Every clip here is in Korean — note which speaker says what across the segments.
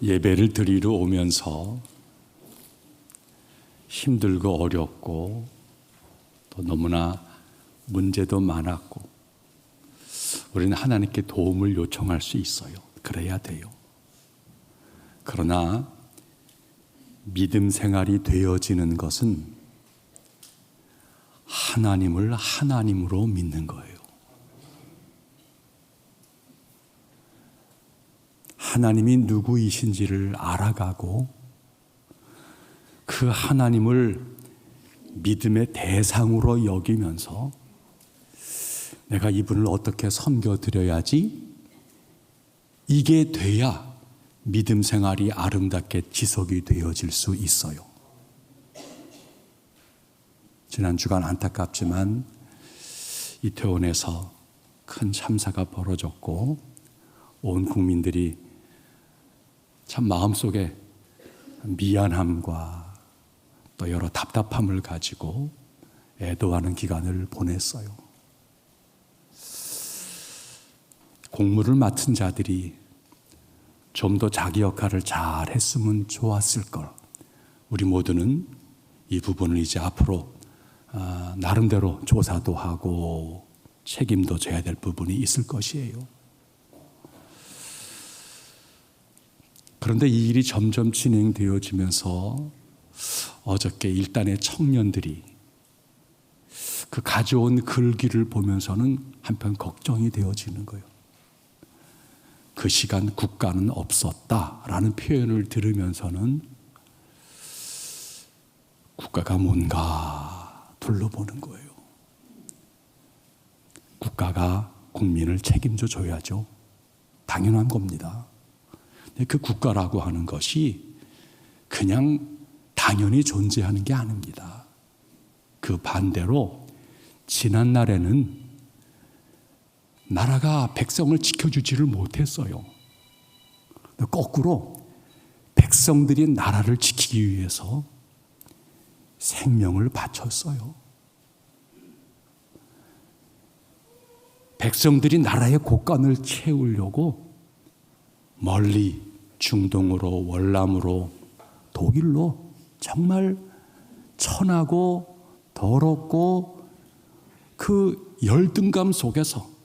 Speaker 1: 예배를 드리러 오면서 힘들고 어렵고 또 너무나 문제도 많았고 우리는 하나님께 도움을 요청할 수 있어요. 그래야 돼요. 그러나 믿음 생활이 되어지는 것은 하나님을 하나님으로 믿는 거예요. 하나님이 누구이신지를 알아가고 그 하나님을 믿음의 대상으로 여기면서 내가 이분을 어떻게 섬겨드려야지, 이게 돼야 믿음 생활이 아름답게 지속이 되어질 수 있어요. 지난 주간 안타깝지만 이태원에서 큰 참사가 벌어졌고 온 국민들이 참 마음속에 미안함과 또 여러 답답함을 가지고 애도하는 기간을 보냈어요. 공무를 맡은 자들이 좀 더 자기 역할을 잘 했으면 좋았을 걸. 우리 모두는 이 부분을 이제 앞으로 나름대로 조사도 하고 책임도 져야 될 부분이 있을 것이에요. 그런데 이 일이 점점 진행되어지면서 어저께 일단의 청년들이 그 가져온 글귀를 보면서는 한편 걱정이 되어지는 거예요. 그 시간 국가는 없었다라는 표현을 들으면서는 국가가 뭔가 둘러보는 거예요. 국가가 국민을 책임져 줘야죠. 당연한 겁니다. 근데 그 국가라고 하는 것이 그냥 당연히 존재하는 게 아닙니다. 그 반대로 지난 날에는 나라가 백성을 지켜주지를 못했어요. 거꾸로 백성들이 나라를 지키기 위해서 생명을 바쳤어요. 백성들이 나라의 곳간을 채우려고 멀리 중동으로, 월남으로, 독일로 정말 천하고 더럽고 그 열등감 속에서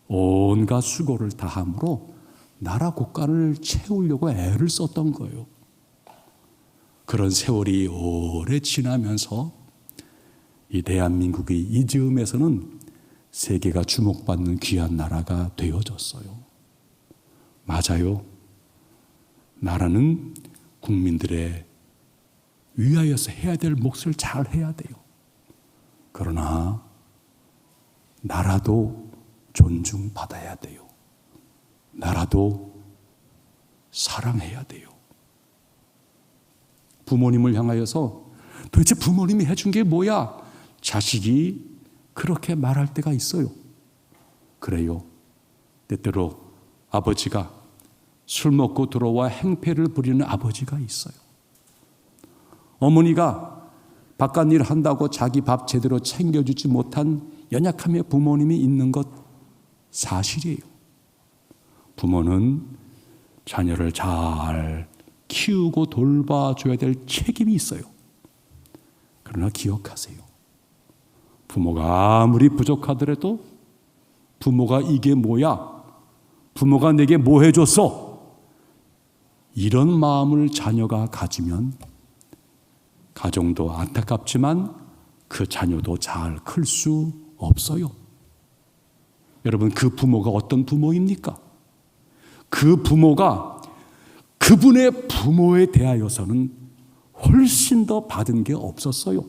Speaker 1: 온갖 수고를 다함으로 나라 곳간을 채우려고 애를 썼던 거예요. 그런 세월이 오래 지나면서 이 대한민국이 이 즈음에서는 세계가 주목받는 귀한 나라가 되어졌어요. 맞아요. 나라는 국민들의 위하여서 해야 될 몫을 잘 해야 돼요. 그러나 나라도 존중받아야 돼요. 나라도 사랑해야 돼요. 부모님을 향하여서 도대체 부모님이 해준 게 뭐야? 자식이 그렇게 말할 때가 있어요. 그래요. 때때로 아버지가 술 먹고 들어와 행패를 부리는 아버지가 있어요. 어머니가 바깥 일 한다고 자기 밥 제대로 챙겨주지 못한 연약함의 부모님이 있는 것 사실이에요. 부모는 자녀를 잘 키우고 돌봐줘야 될 책임이 있어요. 그러나 기억하세요. 부모가 아무리 부족하더라도 부모가 이게 뭐야? 부모가 내게 뭐 해줬어? 이런 마음을 자녀가 가지면 가정도 안타깝지만 그 자녀도 잘 클 수 없어요. 여러분, 그 부모가 어떤 부모입니까? 그 부모가 그분의 부모에 대하여서는 훨씬 더 받은 게 없었어요.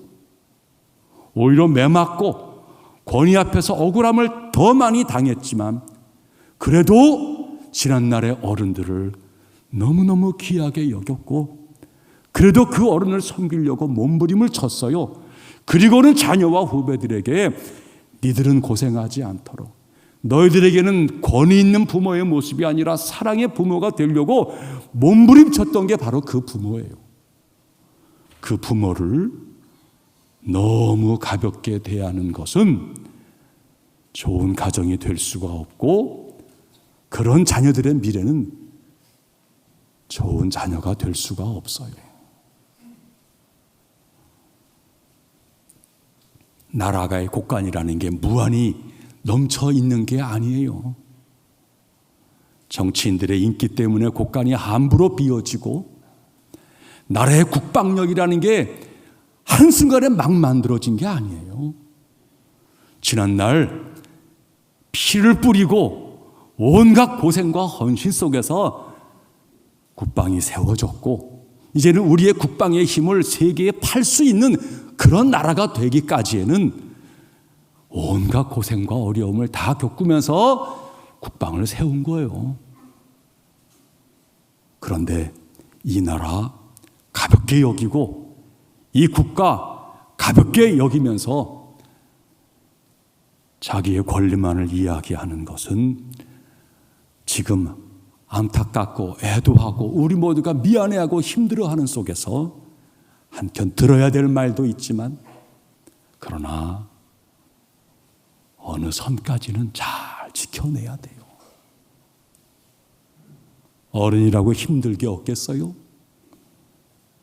Speaker 1: 오히려 매맞고 권위 앞에서 억울함을 더 많이 당했지만 그래도 지난날의 어른들을 너무너무 귀하게 여겼고 그래도 그 어른을 섬기려고 몸부림을 쳤어요. 그리고는 자녀와 후배들에게 니들은 고생하지 않도록, 너희들에게는 권위 있는 부모의 모습이 아니라 사랑의 부모가 되려고 몸부림쳤던 게 바로 그 부모예요. 그 부모를 너무 가볍게 대하는 것은 좋은 가정이 될 수가 없고 그런 자녀들의 미래는 좋은 자녀가 될 수가 없어요. 나라가의 곳간이라는 게 무한히 넘쳐 있는 게 아니에요. 정치인들의 인기 때문에 곳간이 함부로 비워지고, 나라의 국방력이라는 게 한순간에 막 만들어진 게 아니에요. 지난날 피를 뿌리고 온갖 고생과 헌신 속에서 국방이 세워졌고, 이제는 우리의 국방의 힘을 세계에 팔 수 있는 그런 나라가 되기까지에는 온갖 고생과 어려움을 다 겪으면서 국방을 세운 거예요. 그런데 이 나라 가볍게 여기고, 이 국가 가볍게 여기면서 자기의 권리만을 이야기하는 것은 지금 안타깝고 애도하고 우리 모두가 미안해하고 힘들어하는 속에서 한편 들어야 될 말도 있지만, 그러나 어느 선까지는 잘 지켜내야 돼요. 어른이라고 힘들게 없겠어요?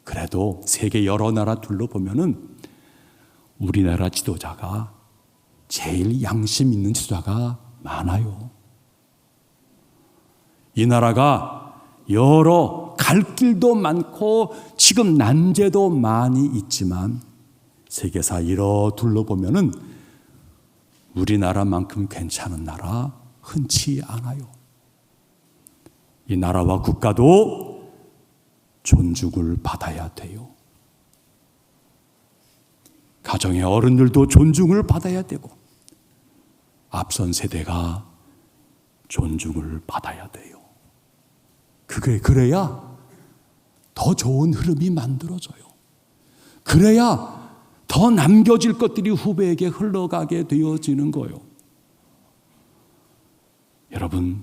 Speaker 1: 그래도 세계 여러 나라 둘러보면은 우리나라 지도자가 제일 양심 있는 지도자가 많아요. 이 나라가 여러 갈 길도 많고 지금 난제도 많이 있지만 세계사 이러 둘러보면은 우리나라만큼 괜찮은 나라 흔치 않아요. 이 나라와 국가도 존중을 받아야 돼요. 가정의 어른들도 존중을 받아야 되고, 앞선 세대가 존중을 받아야 돼요. 그래야 더 좋은 흐름이 만들어져요. 그래야 더 남겨질 것들이 후배에게 흘러가게 되어지는 거예요. 여러분,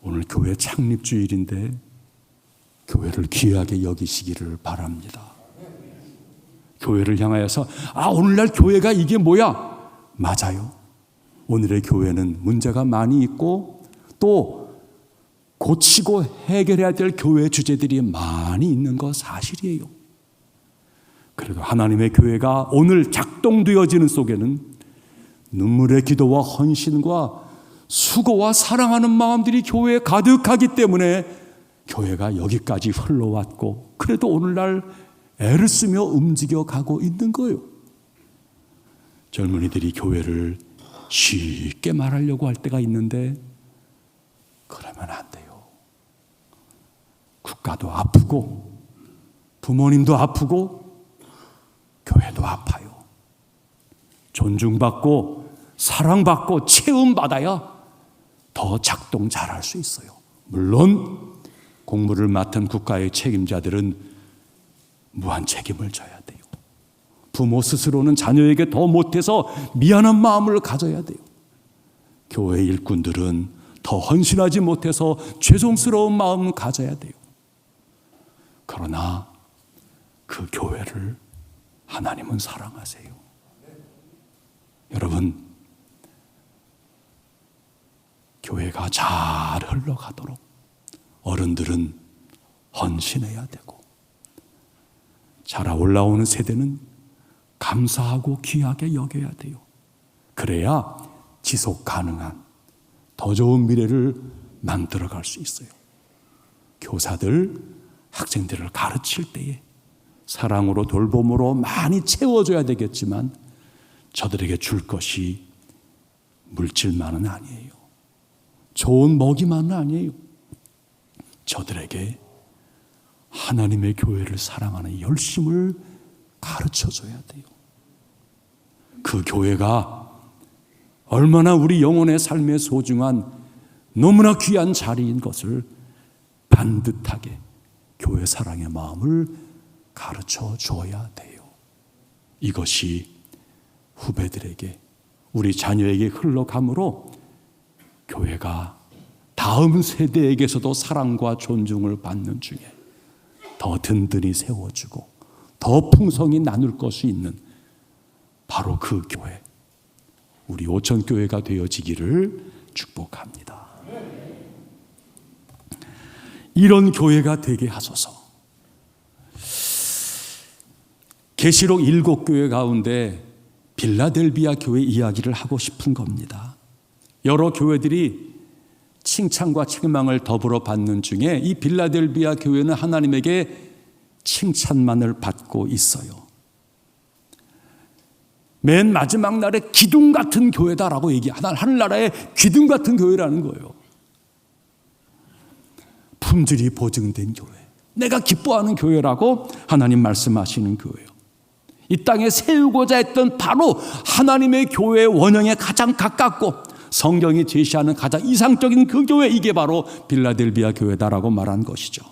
Speaker 1: 오늘 교회 창립주일인데 교회를 귀하게 여기시기를 바랍니다. 교회를 향하여서 오늘날 교회가 이게 뭐야? 맞아요. 오늘의 교회는 문제가 많이 있고 또 고치고 해결해야 될 교회 주제들이 많이 있는 거 사실이에요. 그래도 하나님의 교회가 오늘 작동되어지는 속에는 눈물의 기도와 헌신과 수고와 사랑하는 마음들이 교회에 가득하기 때문에 교회가 여기까지 흘러왔고, 그래도 오늘날 애를 쓰며 움직여가고 있는 거예요. 젊은이들이 교회를 쉽게 말하려고 할 때가 있는데 그러면 안 돼요. 국가도 아프고 부모님도 아프고 교회도 아파요. 존중받고 사랑받고 체험받아야 더 작동 잘할 수 있어요. 물론 공무를 맡은 국가의 책임자들은 무한 책임을 져야 돼요. 부모 스스로는 자녀에게 더 못해서 미안한 마음을 가져야 돼요. 교회 일꾼들은 더 헌신하지 못해서 죄송스러운 마음을 가져야 돼요. 그러나 그 교회를 하나님은 사랑하세요. 여러분, 교회가 잘 흘러가도록 어른들은 헌신해야 되고, 자라 올라오는 세대는 감사하고 귀하게 여겨야 돼요. 그래야 지속 가능한 더 좋은 미래를 만들어갈 수 있어요. 교사들, 학생들을 가르칠 때에 사랑으로 돌봄으로 많이 채워줘야 되겠지만 저들에게 줄 것이 물질만은 아니에요. 좋은 먹이만은 아니에요. 저들에게 하나님의 교회를 사랑하는 열심을 가르쳐줘야 돼요. 그 교회가 얼마나 우리 영혼의 삶에 소중한 너무나 귀한 자리인 것을 반듯하게 교회 사랑의 마음을 가르쳐 줘야 돼요. 이것이 후배들에게, 우리 자녀에게 흘러감으로 교회가 다음 세대에게서도 사랑과 존중을 받는 중에 더 든든히 세워주고 더 풍성히 나눌 것이 있는 바로 그 교회, 우리 오천교회가 되어지기를 축복합니다. 이런 교회가 되게 하소서. 계시록 7교회 가운데 빌라델비아 교회 이야기를 하고 싶은 겁니다. 여러 교회들이 칭찬과 책망을 더불어 받는 중에 이 빌라델비아 교회는 하나님에게 칭찬만을 받고 있어요. 맨 마지막 날에 기둥 같은 교회다라고 하늘나라의 기둥 같은 교회라는 거예요. 품질이 보증된 교회, 내가 기뻐하는 교회라고 하나님 말씀하시는 교회요. 이 땅에 세우고자 했던 바로 하나님의 교회의 원형에 가장 가깝고 성경이 제시하는 가장 이상적인 그 교회, 이게 바로 빌라델비아 교회다라고 말한 것이죠.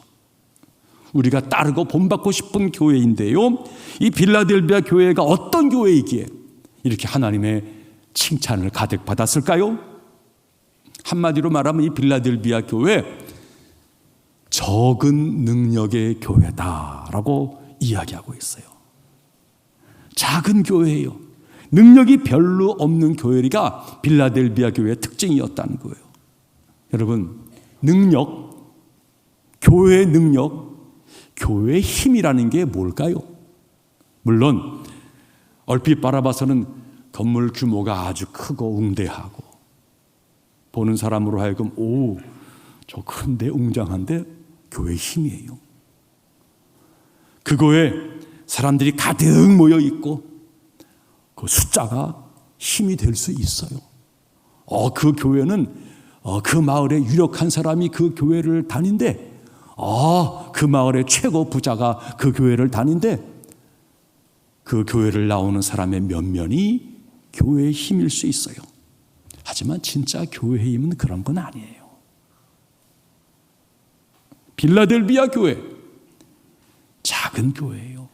Speaker 1: 우리가 따르고 본받고 싶은 교회인데요, 이 빌라델비아 교회가 어떤 교회이기에 이렇게 하나님의 칭찬을 가득 받았을까요? 한마디로 말하면 이 빌라델비아 교회, 적은 능력의 교회다라고 이야기하고 있어요. 작은 교회예요. 능력이 별로 없는 교회가 빌라델비아 교회의 특징이었다는 거예요. 여러분, 능력, 교회의 능력, 교회의 힘이라는 게 뭘까요? 물론 얼핏 바라봐서는 건물 규모가 아주 크고 웅대하고 보는 사람으로 하여금 오, 저 큰데 웅장한데 교회의 힘이에요. 그거에 사람들이 가득 모여 있고 그 숫자가 힘이 될 수 있어요. 그 교회는 그 마을에 유력한 사람이 그 교회를 다닌데, 그 마을의 최고 부자가 그 교회를 다닌데, 그 교회를 나오는 사람의 면면이 교회의 힘일 수 있어요. 하지만 진짜 교회의 힘은 그런 건 아니에요. 빌라델비아 교회, 작은 교회예요.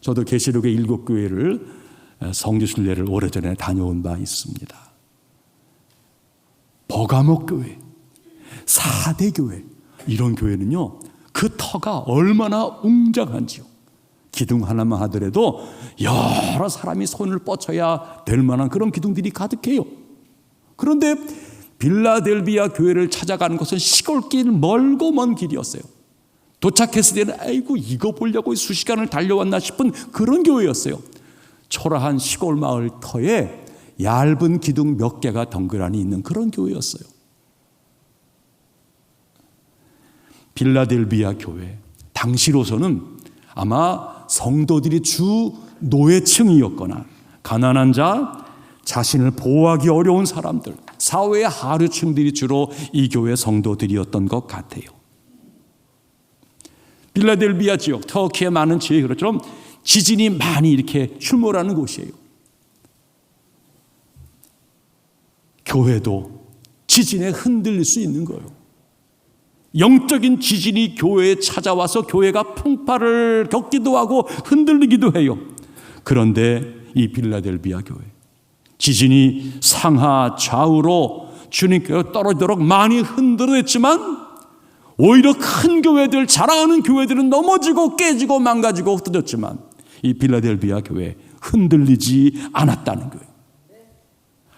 Speaker 1: 저도 계시록의 7교회를 성지순례를 오래전에 다녀온 바 있습니다. 버가목 교회, 4대 교회, 이런 교회는요, 그 터가 얼마나 웅장한지요. 기둥 하나만 하더라도 여러 사람이 손을 뻗쳐야 될 만한 그런 기둥들이 가득해요. 그런데 빌라델비아 교회를 찾아가는 것은 시골길, 멀고 먼 길이었어요. 도착했을 때는 아이고 이거 보려고 수시간을 달려왔나 싶은 그런 교회였어요. 초라한 시골 마을 터에 얇은 기둥 몇 개가 덩그러니 있는 그런 교회였어요. 빌라델비아 교회, 당시로서는 아마 성도들이 주 노예층이었거나 가난한 자, 자신을 보호하기 어려운 사람들, 사회의 하류층들이 주로 이 교회 성도들이었던 것 같아요. 빌라델비아 지역, 터키의 많은 지역처럼 지진이 많이 이렇게 출몰하는 곳이에요. 교회도 지진에 흔들릴 수 있는 거예요. 영적인 지진이 교회에 찾아와서 교회가 풍파를 겪기도 하고 흔들리기도 해요. 그런데 이 빌라델비아 교회, 지진이 상하 좌우로 주님께로 떨어지도록 많이 흔들었지만 오히려 큰 교회들, 자랑하는 교회들은 넘어지고 깨지고 망가지고 흩어졌지만 이 빌라델비아 교회 흔들리지 않았다는 거예요.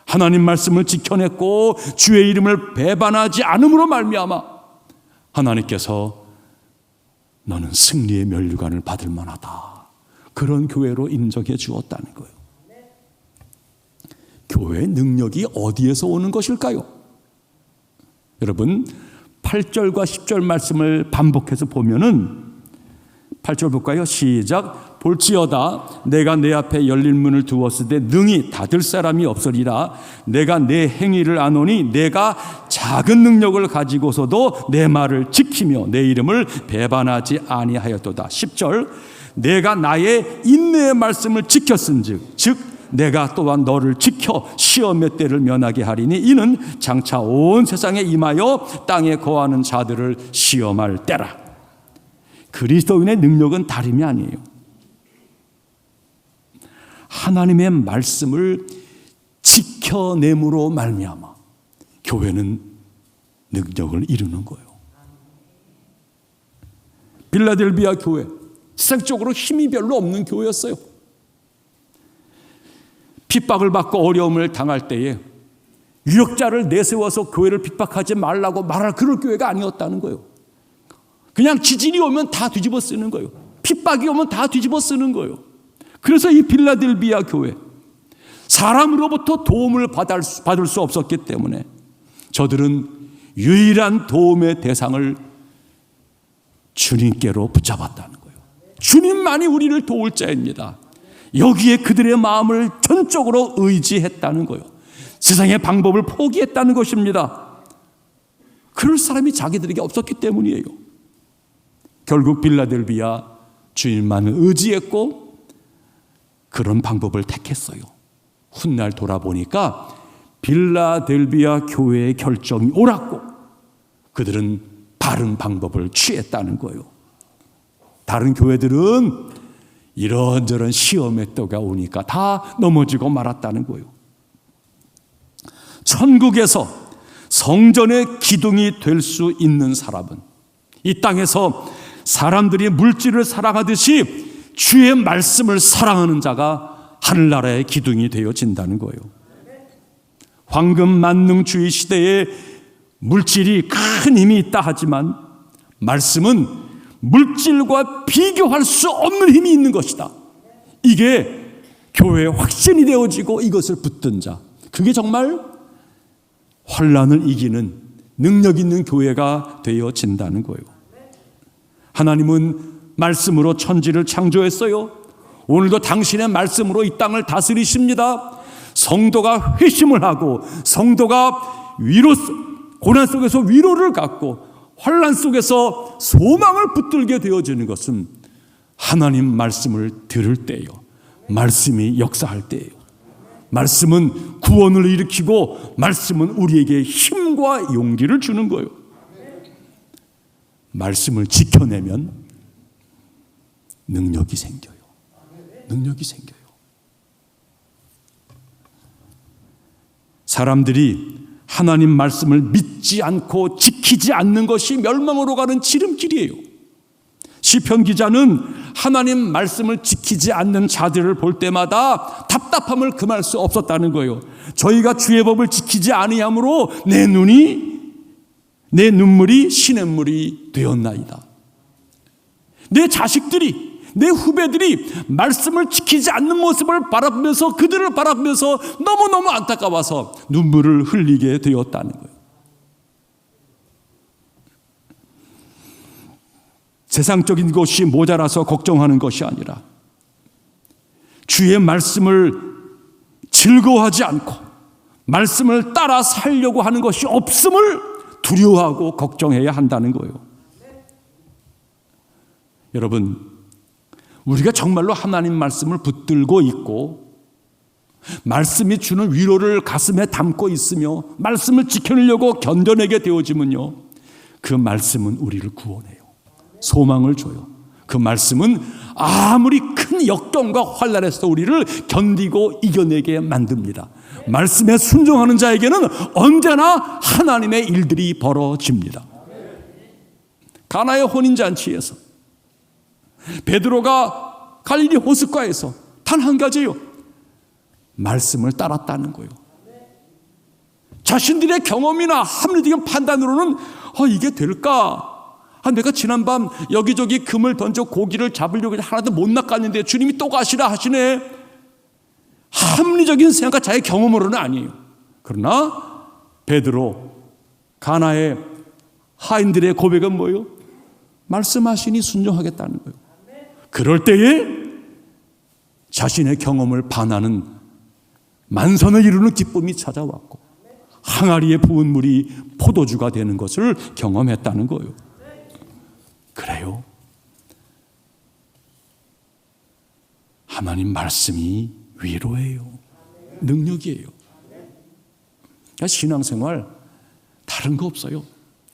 Speaker 1: 하나님 말씀을 지켜냈고 주의 이름을 배반하지 않음으로 말미암아 하나님께서 너는 승리의 면류관을 받을 만하다, 그런 교회로 인정해 주었다는 거예요. 교회의 능력이 어디에서 오는 것일까요? 여러분, 8절과 10절 말씀을 반복해서 보면은 8절 볼까요? 시작. 볼지어다 내가 내 앞에 열린 문을 두었을 때 능히 닫을 사람이 없으리라. 내가 내 행위를 아노니 내가 작은 능력을 가지고서도 내 말을 지키며 내 이름을 배반하지 아니하였도다. 10절. 내가 나의 인내의 말씀을 지켰은즉 즉 내가 또한 너를 지켜 시험의 때를 면하게 하리니 이는 장차 온 세상에 임하여 땅에 거하는 자들을 시험할 때라. 그리스도인의 능력은 다름이 아니에요. 하나님의 말씀을 지켜냄으로 말미암아 교회는 능력을 이루는 거예요. 빌라델비아 교회, 세상적으로 힘이 별로 없는 교회였어요. 핍박을 받고 어려움을 당할 때에 유력자를 내세워서 교회를 핍박하지 말라고 말할 그럴 교회가 아니었다는 거예요. 그냥 지진이 오면 다 뒤집어 쓰는 거예요. 핍박이 오면 다 뒤집어 쓰는 거예요. 그래서 이 빌라델비아 교회, 사람으로부터 도움을 받을 수 없었기 때문에 저들은 유일한 도움의 대상을 주님께로 붙잡았다는 거예요. 주님만이 우리를 도울 자입니다. 여기에 그들의 마음을 전적으로 의지했다는 거예요. 세상의 방법을 포기했다는 것입니다. 그럴 사람이 자기들에게 없었기 때문이에요. 결국 빌라델비아 주님만을 의지했고 그런 방법을 택했어요. 훗날 돌아보니까 빌라델비아 교회의 결정이 옳았고 그들은 바른 방법을 취했다는 거예요. 다른 교회들은 이런저런 시험의 때가 오니까 다 넘어지고 말았다는 거예요. 천국에서 성전의 기둥이 될 수 있는 사람은 이 땅에서 사람들이 물질을 사랑하듯이 주의 말씀을 사랑하는 자가 하늘나라의 기둥이 되어진다는 거예요. 황금 만능주의 시대에 물질이 큰 힘이 있다 하지만 말씀은 물질과 비교할 수 없는 힘이 있는 것이다. 이게 교회의 확신이 되어지고 이것을 붙든 자, 그게 정말 환난을 이기는 능력 있는 교회가 되어진다는 거예요. 하나님은 말씀으로 천지를 창조했어요. 오늘도 당신의 말씀으로 이 땅을 다스리십니다. 성도가 회심을 하고 성도가 고난 속에서 위로를 갖고 환난 속에서 소망을 붙들게 되어지는 것은 하나님 말씀을 들을 때예요. 말씀이 역사할 때예요. 말씀은 구원을 일으키고 말씀은 우리에게 힘과 용기를 주는 거예요. 말씀을 지켜내면 능력이 생겨요. 능력이 생겨요. 사람들이 하나님 말씀을 믿지 않고 지키지 않는 것이 멸망으로 가는 지름길이에요. 시편 기자는 하나님 말씀을 지키지 않는 자들을 볼 때마다 답답함을 금할 수 없었다는 거예요. 저희가 주의 법을 지키지 아니함으로 내 눈물이 시냇물이 되었나이다. 내 자식들이, 내 후배들이 말씀을 지키지 않는 모습을 바라보면서 그들을 바라보면서 너무너무 안타까워서 눈물을 흘리게 되었다는 거예요. 세상적인 것이 모자라서 걱정하는 것이 아니라 주의 말씀을 즐거워하지 않고 말씀을 따라 살려고 하는 것이 없음을 두려워하고 걱정해야 한다는 거예요. 여러분, 우리가 정말로 하나님 말씀을 붙들고 있고 말씀이 주는 위로를 가슴에 담고 있으며 말씀을 지켜내려고 견뎌내게 되어지면요, 그 말씀은 우리를 구원해요. 소망을 줘요. 그 말씀은 아무리 큰 역경과 환난에서 우리를 견디고 이겨내게 만듭니다. 말씀에 순종하는 자에게는 언제나 하나님의 일들이 벌어집니다. 가나의 혼인잔치에서 베드로가 갈릴리 호숫가에서 단 한 가지요, 말씀을 따랐다는 거예요. 자신들의 경험이나 합리적인 판단으로는 이게 될까? 내가 지난밤 여기저기 금을 던져 고기를 잡으려고 하나도 못 낚았는데 주님이 또 가시라 하시네. 합리적인 생각과 자기 경험으로는 아니에요. 그러나 베드로, 가나의 하인들의 고백은 뭐예요? 말씀하시니 순종하겠다는 거예요. 그럴 때에 자신의 경험을 반하는 만선을 이루는 기쁨이 찾아왔고 항아리에 부은 물이 포도주가 되는 것을 경험했다는 거예요. 그래요. 하나님 말씀이 위로예요. 능력이에요. 그러니까 신앙생활 다른 거 없어요.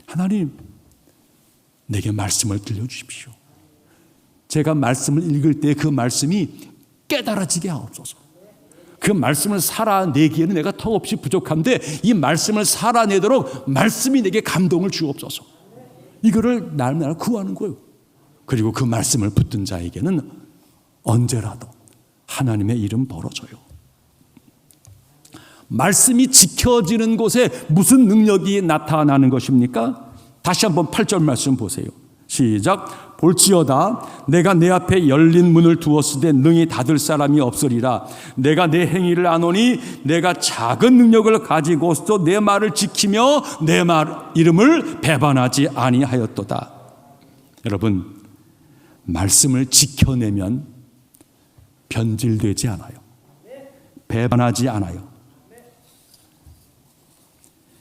Speaker 1: 하나님, 내게 말씀을 들려주십시오. 제가 말씀을 읽을 때 그 말씀이 깨달아지게 하옵소서. 그 말씀을 살아내기에는 내가 턱없이 부족한데 이 말씀을 살아내도록 말씀이 내게 감동을 주옵소서. 이거를 날마다 구하는 거예요. 그리고 그 말씀을 붙든 자에게는 언제라도 하나님의 일은 벌어져요. 말씀이 지켜지는 곳에 무슨 능력이 나타나는 것입니까? 다시 한번 8절 말씀 보세요. 시작. 볼지어다 내가 내 앞에 열린 문을 두었으되 능히 닫을 사람이 없으리라. 내가 내 행위를 아노니 내가 작은 능력을 가지고서도 내 말을 지키며 내 이름을 배반하지 아니하였도다. 여러분, 말씀을 지켜내면 변질되지 않아요. 배반하지 않아요.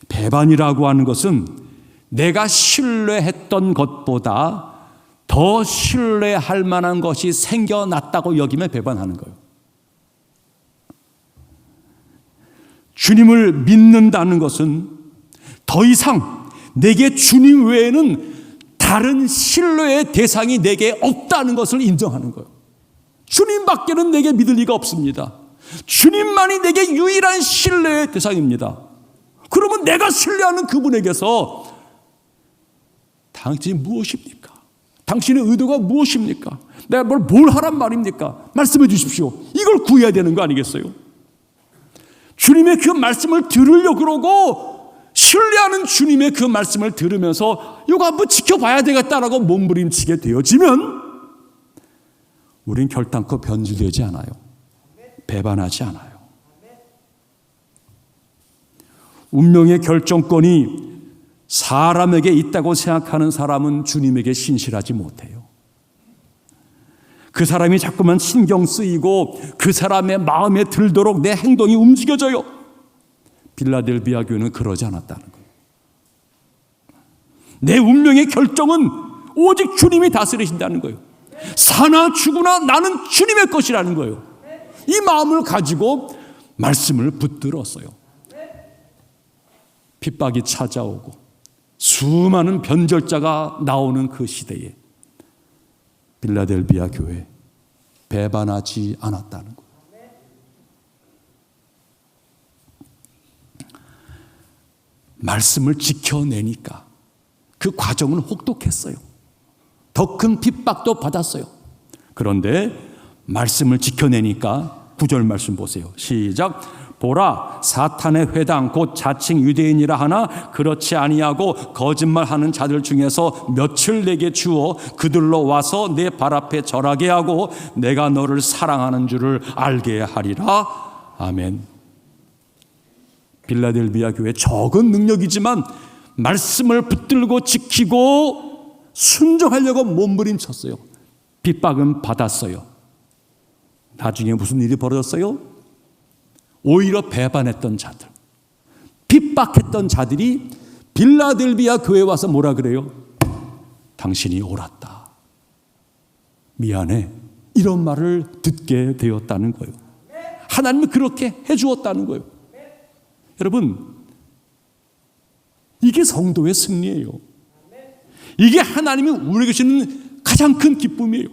Speaker 1: 배반이라고 하는 것은 내가 신뢰했던 것보다 더 신뢰할 만한 것이 생겨났다고 여기면 배반하는 거예요. 주님을 믿는다는 것은 더 이상 내게 주님 외에는 다른 신뢰의 대상이 내게 없다는 것을 인정하는 거예요. 주님밖에는 내게 믿을 리가 없습니다. 주님만이 내게 유일한 신뢰의 대상입니다. 그러면 내가 신뢰하는 그분에게서 당신이 무엇입니까? 당신의 의도가 무엇입니까? 내가 뭘 하란 말입니까? 말씀해 주십시오. 이걸 구해야 되는 거 아니겠어요? 주님의 그 말씀을 들으려고 그러고 신뢰하는 주님의 그 말씀을 들으면서 이거 한번 지켜봐야 되겠다라고 몸부림치게 되어지면 우린 결단코 변질되지 않아요. 배반하지 않아요. 운명의 결정권이 사람에게 있다고 생각하는 사람은 주님에게 신실하지 못해요. 그 사람이 자꾸만 신경 쓰이고 그 사람의 마음에 들도록 내 행동이 움직여져요. 빌라델비아 교회는 그러지 않았다는 거예요. 내 운명의 결정은 오직 주님이 다스리신다는 거예요. 사나 죽으나 나는 주님의 것이라는 거예요. 이 마음을 가지고 말씀을 붙들었어요. 핍박이 찾아오고 수많은 변절자가 나오는 그 시대에 빌라델비아 교회 배반하지 않았다는 거예요. 말씀을 지켜내니까 그 과정은 혹독했어요. 더 큰 핍박도 받았어요. 그런데 말씀을 지켜내니까 9절 말씀 보세요. 시작. 보라, 사탄의 회당 곧 자칭 유대인이라 하나 그렇지 아니하고 거짓말하는 자들 중에서 몇을 내게 주어 그들로 와서 내 발 앞에 절하게 하고 내가 너를 사랑하는 줄을 알게 하리라. 아멘. 빌라델비아 교회 적은 능력이지만 말씀을 붙들고 지키고 순종하려고 몸부림쳤어요. 핍박은 받았어요. 나중에 무슨 일이 벌어졌어요? 오히려 배반했던 자들, 핍박했던 자들이 빌라델비아 교회에 와서 뭐라 그래요? 당신이 옳았다, 미안해, 이런 말을 듣게 되었다는 거예요. 하나님은 그렇게 해주었다는 거예요. 여러분, 이게 성도의 승리예요. 이게 하나님이 우리에게 주시는 가장 큰 기쁨이에요.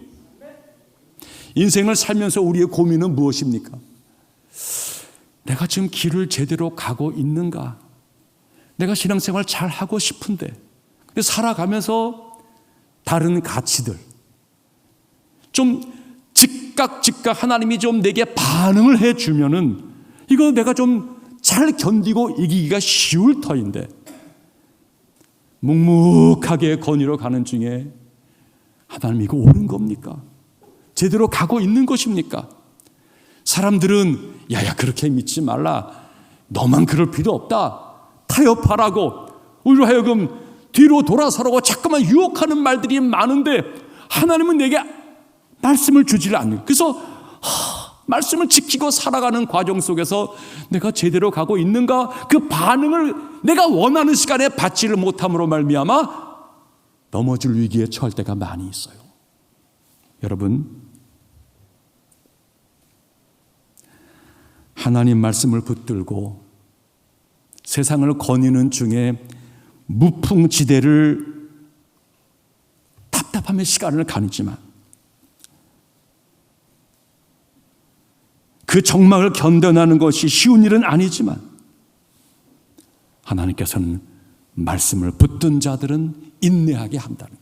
Speaker 1: 인생을 살면서 우리의 고민은 무엇입니까? 내가 지금 길을 제대로 가고 있는가? 내가 신앙생활 잘 하고 싶은데 근데 살아가면서 다른 가치들 좀 즉각 하나님이 좀 내게 반응을 해주면은 이거 내가 좀 잘 견디고 이기기가 쉬울 터인데 묵묵하게 건의로 가는 중에 하나님 이거 옳은 겁니까? 제대로 가고 있는 것입니까? 사람들은 야야 그렇게 믿지 말라, 너만 그럴 필요 없다, 타협하라고 우리로 하여금 뒤로 돌아서라고 자꾸만 유혹하는 말들이 많은데 하나님은 내게 말씀을 주질 않는. 그래서 말씀을 지키고 살아가는 과정 속에서 내가 제대로 가고 있는가, 그 반응을 내가 원하는 시간에 받지를 못함으로 말미암아 넘어질 위기에 처할 때가 많이 있어요. 여러분, 하나님 말씀을 붙들고 세상을 거니는 중에 무풍지대를 답답하며 시간을 가누지만 그 적막을 견뎌내는 것이 쉬운 일은 아니지만 하나님께서는 말씀을 붙든 자들은 인내하게 한다는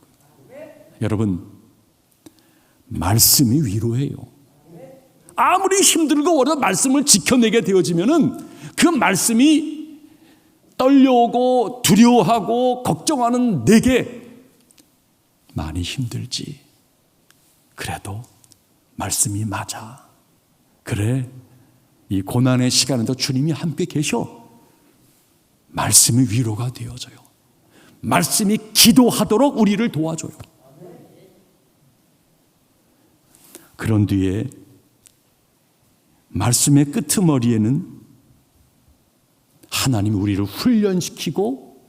Speaker 1: 거예요. 여러분, 말씀이 위로해요. 아무리 힘들고 어려도 말씀을 지켜내게 되어지면은 그 말씀이 떨려오고 두려워하고 걱정하는 내게 많이 힘들지. 그래도 말씀이 맞아. 그래, 이 고난의 시간에도 주님이 함께 계셔. 말씀이 위로가 되어져요. 말씀이 기도하도록 우리를 도와줘요. 그런 뒤에 말씀의 끄트머리에는 하나님이 우리를 훈련시키고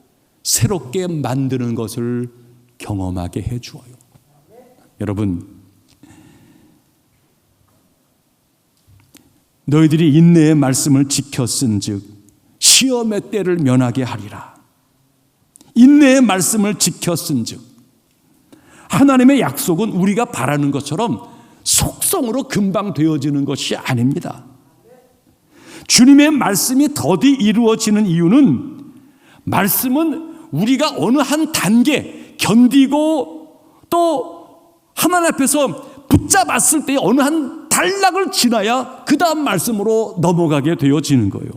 Speaker 1: 새롭게 만드는 것을 경험하게 해주어요. 여러분, 너희들이 인내의 말씀을 지켰은즉 시험의 때를 면하게 하리라. 인내의 말씀을 지켰은즉, 하나님의 약속은 우리가 바라는 것처럼 속성으로 금방 되어지는 것이 아닙니다. 주님의 말씀이 더디 이루어지는 이유는, 말씀은 우리가 어느 한 단계 견디고 또 하나님 앞에서 붙잡았을 때 어느 한 단락을 지나야 그 다음 말씀으로 넘어가게 되어지는 거예요.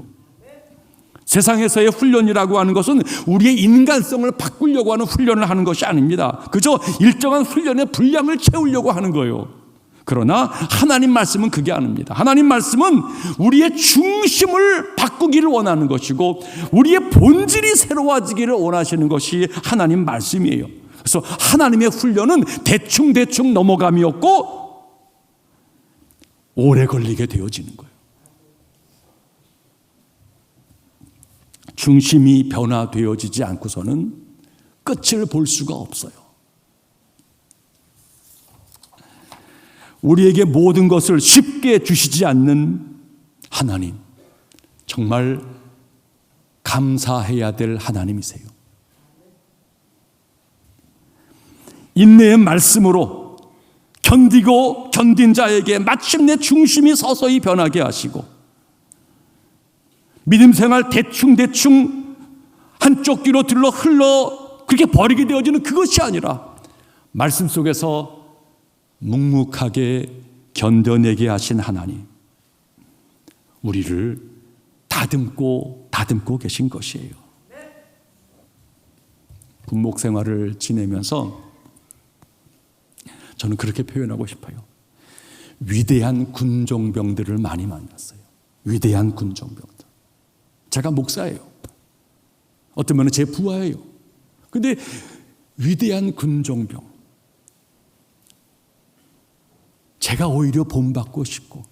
Speaker 1: 세상에서의 훈련이라고 하는 것은 우리의 인간성을 바꾸려고 하는 훈련을 하는 것이 아닙니다. 그저 일정한 훈련의 분량을 채우려고 하는 거예요. 그러나 하나님 말씀은 그게 아닙니다. 하나님 말씀은 우리의 중심을 바꾸기를 원하는 것이고 우리의 본질이 새로워지기를 원하시는 것이 하나님 말씀이에요. 그래서 하나님의 훈련은 대충 넘어감이 없고 오래 걸리게 되어지는 거예요. 중심이 변화되어지지 않고서는 끝을 볼 수가 없어요. 우리에게 모든 것을 쉽게 주시지 않는 하나님, 정말 감사해야 될 하나님이세요. 인내의 말씀으로 견디고 견딘 자에게 마침내 중심이 서서히 변하게 하시고, 믿음 생활 대충 한쪽 귀로 들러 흘러 그렇게 버리게 되어지는 그것이 아니라 말씀 속에서 묵묵하게 견뎌내게 하신 하나님, 우리를 다듬고 계신 것이에요. 군목 생활을 지내면서 저는 그렇게 표현하고 싶어요. 위대한 군종병들을 많이 만났어요. 위대한 군종병들. 제가 목사예요. 어떤 면은 제 부하예요. 근데 위대한 군종병, 제가 오히려 본받고 싶고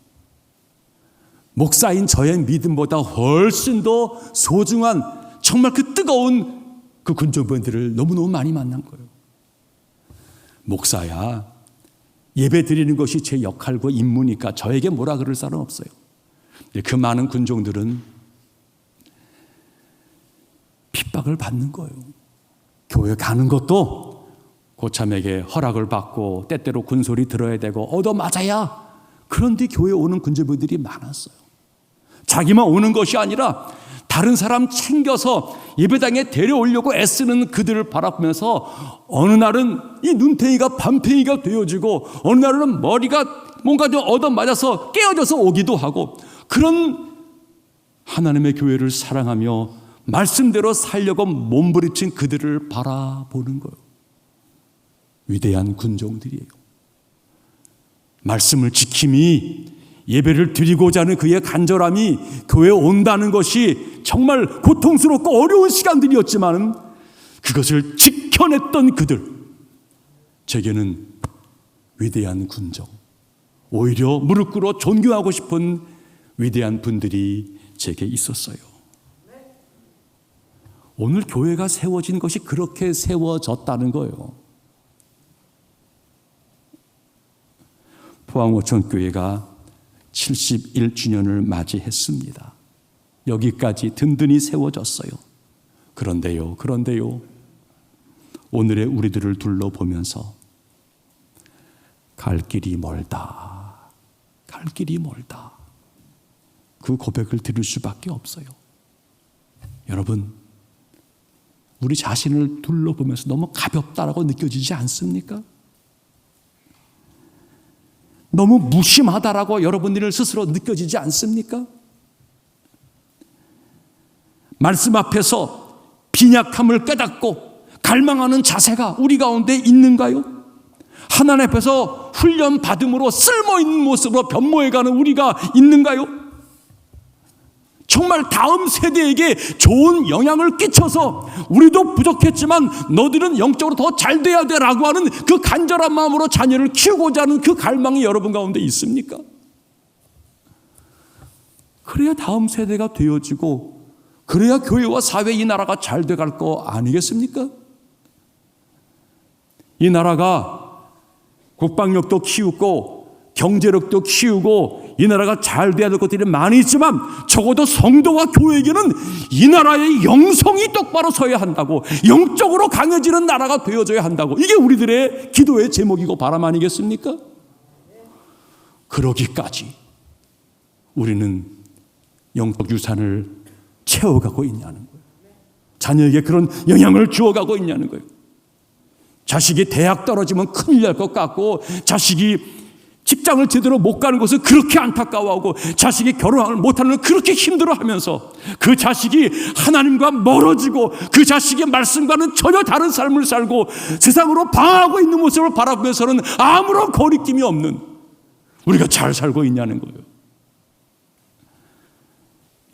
Speaker 1: 목사인 저의 믿음보다 훨씬 더 소중한 정말 그 뜨거운 그 군종병들을 너무너무 많이 만난 거예요. 목사야, 예배 드리는 것이 제 역할과 임무니까 저에게 뭐라 그럴 사람 없어요. 그 많은 군종들은 핍박을 받는 거예요. 교회 가는 것도 고참에게 허락을 받고 때때로 군소리 들어야 되고 얻어맞아야 그런데 교회 오는 군종들이 많았어요. 자기만 오는 것이 아니라 다른 사람 챙겨서 예배당에 데려오려고 애쓰는 그들을 바라보면서 어느 날은 이 눈탱이가 밤탱이가 되어지고 어느 날은 머리가 뭔가 좀 얻어맞아서 깨어져서 오기도 하고, 그런 하나님의 교회를 사랑하며 말씀대로 살려고 몸부림친 그들을 바라보는 거예요. 위대한 군종들이에요. 말씀을 지킴이, 예배를 드리고자 하는 그의 간절함이 교회에 온다는 것이 정말 고통스럽고 어려운 시간들이었지만 그것을 지켜냈던 그들, 제게는 위대한 군종, 오히려 무릎 꿇어 존경하고 싶은 위대한 분들이 제게 있었어요. 오늘 교회가 세워진 것이 그렇게 세워졌다는 거예요. 포항오천교회가 71주년을 맞이했습니다. 여기까지 든든히 세워졌어요. 그런데요, 오늘의 우리들을 둘러보면서 갈 길이 멀다, 그 고백을 들을 수밖에 없어요. 여러분, 우리 자신을 둘러보면서 너무 가볍다라고 느껴지지 않습니까? 너무 무심하다라고 여러분들 스스로 느껴지지 않습니까? 말씀 앞에서 빈약함을 깨닫고 갈망하는 자세가 우리 가운데 있는가요? 하나님 앞에서 훈련 받음으로 쓸모있는 모습으로 변모해가는 우리가 있는가요? 정말 다음 세대에게 좋은 영향을 끼쳐서 우리도 부족했지만 너들은 영적으로 더 잘 돼야 돼라고 하는 그 간절한 마음으로 자녀를 키우고자 하는 그 갈망이 여러분 가운데 있습니까? 그래야 다음 세대가 되어지고 그래야 교회와 사회 이 나라가 잘 돼갈 거 아니겠습니까? 이 나라가 국방력도 키우고 경제력도 키우고 이 나라가 잘 돼야 될 것들이 많이 있지만 적어도 성도와 교회에게는 이 나라의 영성이 똑바로 서야 한다고, 영적으로 강해지는 나라가 되어져야 한다고, 이게 우리들의 기도의 제목이고 바람 아니겠습니까? 그러기까지 우리는 영적 유산을 채워가고 있냐는 거예요. 자녀에게 그런 영향을 주어가고 있냐는 거예요. 자식이 대학 떨어지면 큰일 날 것 같고, 자식이 직장을 제대로 못 가는 것을 그렇게 안타까워하고, 자식이 결혼을 못하는 걸 그렇게 힘들어하면서 그 자식이 하나님과 멀어지고 그 자식의 말씀과는 전혀 다른 삶을 살고 세상으로 방황하고 있는 모습을 바라보면서는 아무런 거리낌이 없는 우리가 잘 살고 있냐는 거예요.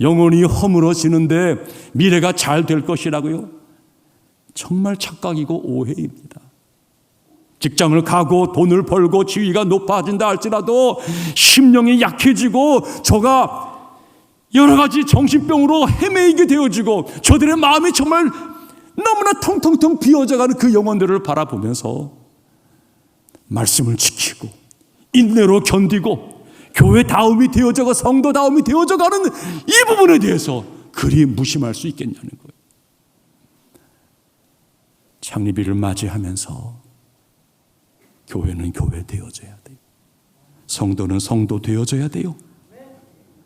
Speaker 1: 영혼이 허물어지는데 미래가 잘 될 것이라고요? 정말 착각이고 오해입니다. 직장을 가고 돈을 벌고 지위가 높아진다 할지라도 심령이 약해지고 저가 여러 가지 정신병으로 헤매이게 되어지고 저들의 마음이 정말 너무나 텅텅텅 비어져가는 그 영혼들을 바라보면서 말씀을 지키고 인내로 견디고 교회 다움이 되어져가 성도 다움이 되어져가는 이 부분에 대해서 그리 무심할 수 있겠냐는 거예요. 창립일을 맞이하면서 교회는 교회 되어져야 돼요. 성도는 성도 되어져야 돼요.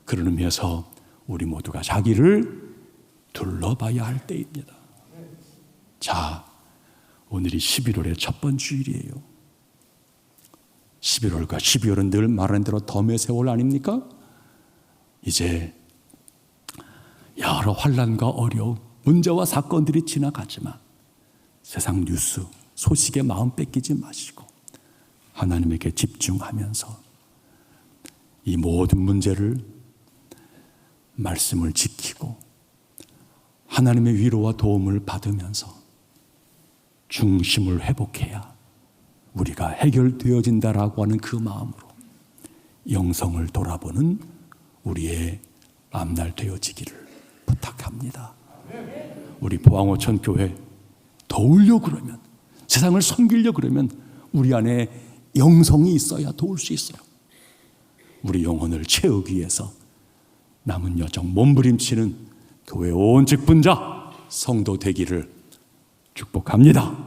Speaker 1: 그런 의미에서 우리 모두가 자기를 둘러봐야 할 때입니다. 자, 오늘이 11월의 첫 번째 주일이에요. 11월과 12월은 늘 말하는 대로 덤의 세월 아닙니까? 이제 여러 환난과 어려움, 문제와 사건들이 지나가지만 세상 뉴스, 소식에 마음 뺏기지 마시고 하나님에게 집중하면서 이 모든 문제를 말씀을 지키고 하나님의 위로와 도움을 받으면서 중심을 회복해야 우리가 해결되어진다라고 하는 그 마음으로 영성을 돌아보는 우리의 앞날 되어지기를 부탁합니다. 우리 포항호천 교회 도우려 그러면, 세상을 섬기려 그러면 우리 안에 영성이 있어야 도울 수 있어요. 우리 영혼을 채우기 위해서 남은 여정 몸부림치는 교회 온 직분자 성도 되기를 축복합니다.